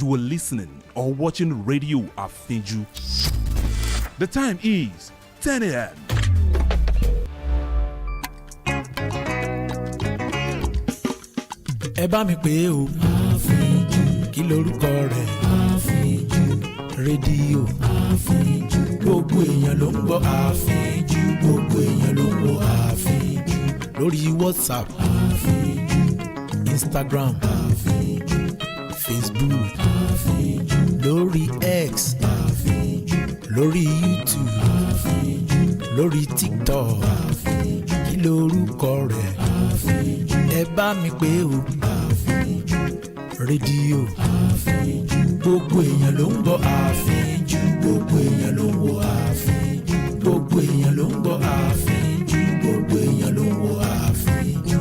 you are listening or watching Radio Afiju. The time is 10 a.m. Ẹ bá mi pè o. Àfíjù. Kí lorúkọ rẹ̀? Àfíjù. Rédíò. Àfíjù. Gbogbo èèyàn ló ń gbọ́. Àfíjù. Gbogbo èèyàn ló ń wo Àfíjù. Lórí WhatsApp. Àfíjù. Instagram. Àfíjù. Facebook. Àfíjù. Lórí X. Àfíjù. Lórí YouTube. Àfíjù. Lórí TikTok. Àfíjù. Kí lorúkọ rẹ̀? Àfíjù. Ẹ bá mi pè o. Àfíjù. Rédíò. Àfíjù. Gbogbo èèyàn ló ń gbọ́ Àfíjù. Gbogbo èèyàn ló ń wo Àfíjù. Gbogbo èèyàn ló ń gbọ́ Àfíjù. Gbogbo èèyàn ló ń wo Àfíjù.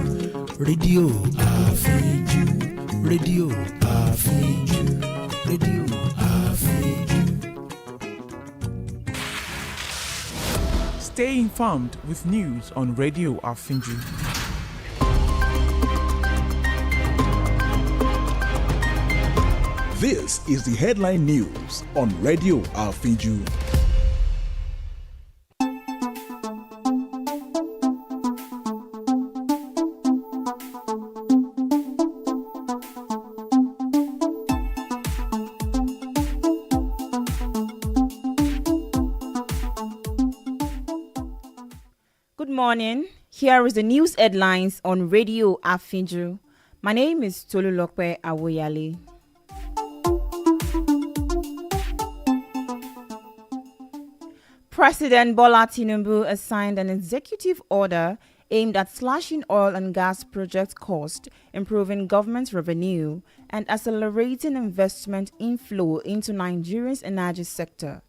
Rédíò Àfíjù. Rédíò Àfíjù. Rédíò Àfíjù. Stay informed with news on Radio Afiju. This is the headline news on Radio Afiju. Good morning. Here is the news headlines on Radio Afiju. My name is Tolulope Awoyale. President Bola Tinubu has signed an executive order aimed at slashing oil and gas project costs, improving government revenue, and accelerating investment inflow into Nigeria's energy sector.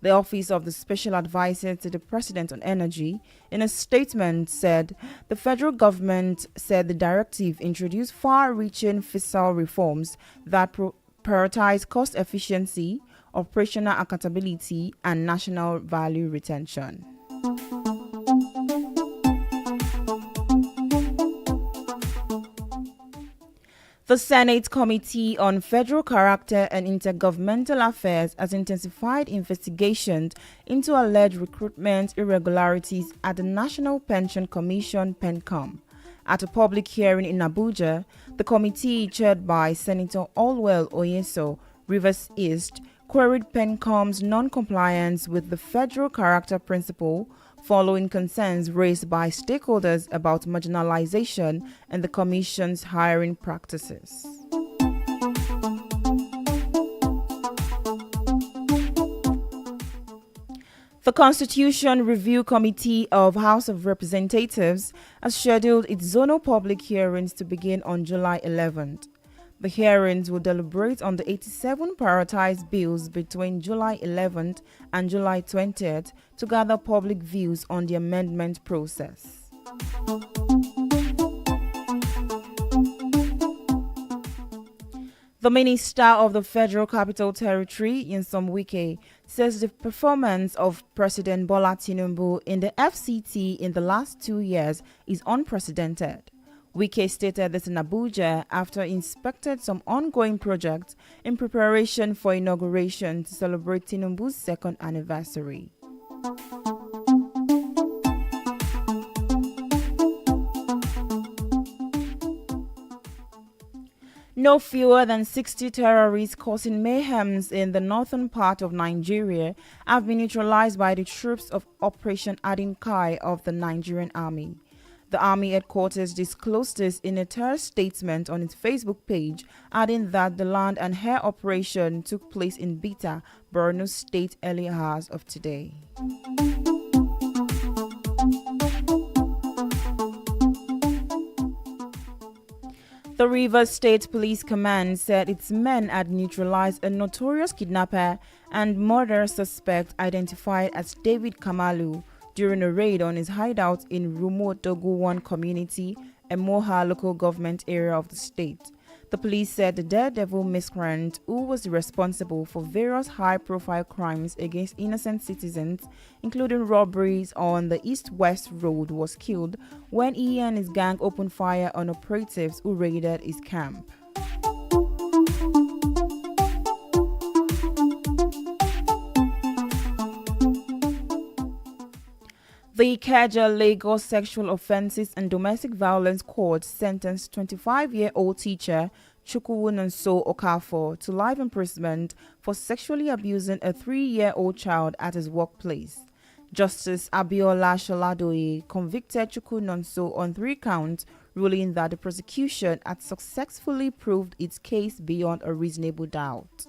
The Office of the Special Advisor to the President on Energy, in a statement, said the federal government said the directive introduced far-reaching fiscal reforms that prioritize cost efficiency, operational accountability, and national value retention. The Senate Committee on Federal Character and Intergovernmental Affairs has intensified investigations into alleged recruitment irregularities at the National Pension Commission (PENCOM). At a public hearing in Abuja, the committee, chaired by Senator Allwell Oyeso, Rivers East, queried PENCOM's non-compliance with the federal character principle following concerns raised by stakeholders about marginalization and the Commission's hiring practices. The Constitution Review Committee of House of Representatives has scheduled its zonal public hearings to begin on July 11th. The hearings will deliberate on the 87 prioritized bills between July 11th and July 20th to gather public views on the amendment process. The Minister of the Federal Capital Territory, Nyesom Wike, says the performance of President Bola Tinubu in the FCT in the last 2 years is unprecedented. Wike stated this in Abuja after inspected some ongoing projects in preparation for inauguration to celebrate Tinubu's second anniversary. No fewer than 60 terrorists causing mayhems in the northern part of Nigeria have been neutralized by the troops of Operation Adinkai of the Nigerian Army. The Army headquarters disclosed this in a terror statement on its Facebook page, adding that the land and air operation took place in Bita, Borno State, early hours of today. The Rivers State Police Command said its men had neutralized a notorious kidnapper and murder suspect identified as David Kamalu during a raid on his hideout in Rumo Doguwan community, a Moha local government area of the state. The police said the daredevil miscreant, who was responsible for various high-profile crimes against innocent citizens, including robberies on the East-West Road, was killed when he and his gang opened fire on operatives who raided his camp. The Ikeja Lagos Sexual Offences and Domestic Violence Court sentenced 25-year-old teacher Chukwunonso Okafor to life imprisonment for sexually abusing a 3-year-old child at his workplace. Justice Abiola Sholadoye convicted Chukwunonso on 3 counts, ruling that the prosecution had successfully proved its case beyond a reasonable doubt.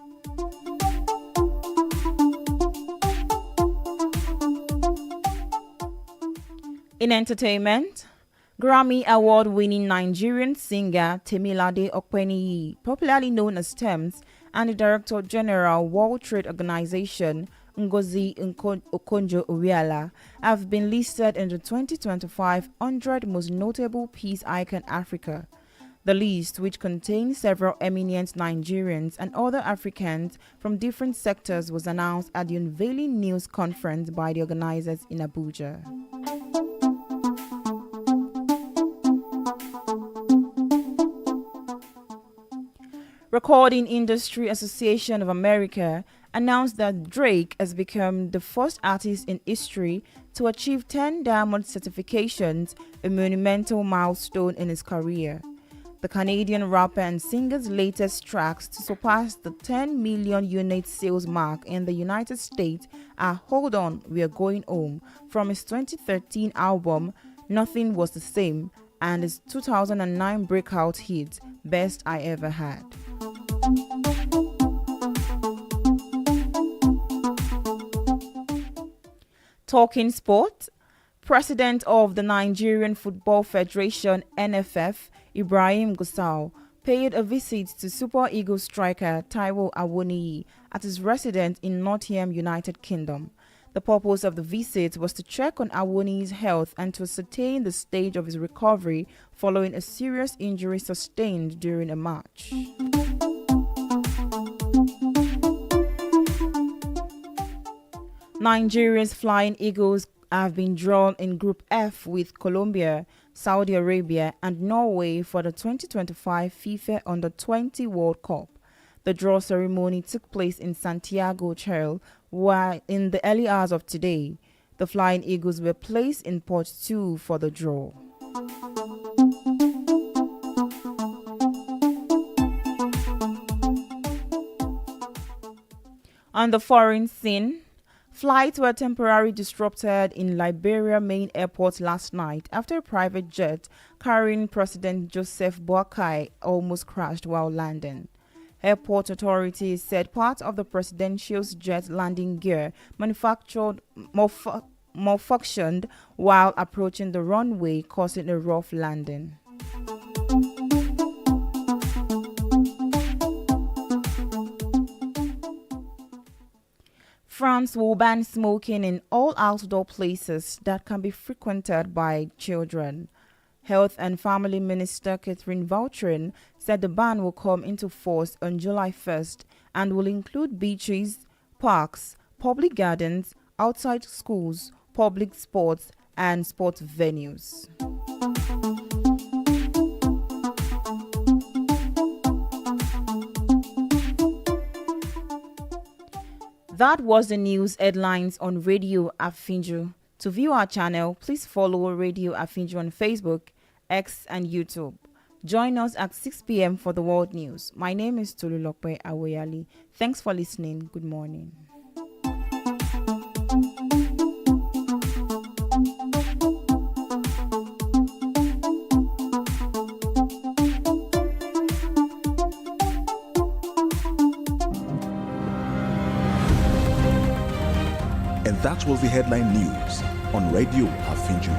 In entertainment, Grammy Award-winning Nigerian singer Temilade Okpeniyi, popularly known as Tems, and the Director General World Trade Organization Ngozi Okonjo-Iweala have been listed in the 2025 100 Most Notable Peace Icon Africa. The list, which contains several eminent Nigerians and other Africans from different sectors, was announced at the unveiling news conference by the organizers in Abuja. Recording Industry Association of America announced that Drake has become the first artist in history to achieve 10 diamond certifications, a monumental milestone in his career. The Canadian rapper and singer's latest tracks to surpass the 10 million unit sales mark in the United States are Hold On, We're Going Home from his 2013 album Nothing Was the Same and his 2009 breakout hit Best I Ever Had. Talking sport, President of the Nigerian Football Federation (NFF), Ibrahim Gusau, paid a visit to Super Eagles striker Taiwo Awoniyi at his residence in Nottingham, United Kingdom. The purpose of the visit was to check on Awoniyi's health and to ascertain the stage of his recovery following a serious injury sustained during a match. Nigeria's Flying Eagles have been drawn in Group F with Colombia, Saudi Arabia, and Norway for the 2025 FIFA Under-20 World Cup. The draw ceremony took place in Santiago, Chile, while in the early hours of today, the Flying Eagles were placed in Pot 2 for the draw. On the foreign scene, flights were temporarily disrupted in Liberia main airport last night after a private jet carrying President Joseph Boakai almost crashed while landing. Airport authorities said part of the presidential jet landing gear manufactured malfunctioned while approaching the runway, causing a rough landing. France will ban smoking in all outdoor places that can be frequented by children. Health and Family Minister Catherine Vautrin said the ban will come into force on July 1st and will include beaches, parks, public gardens, outside schools, public sports, and sports venues. That was the news headlines on Radio Afinju. To view our channel, please follow Radio Afinju on Facebook, X, and YouTube. Join us at 6 p.m. for the world news. My name is Tolulope Awoyale. Thanks for listening. Good morning. And that was the headline news on Radio Afinju.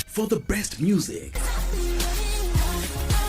For the best music,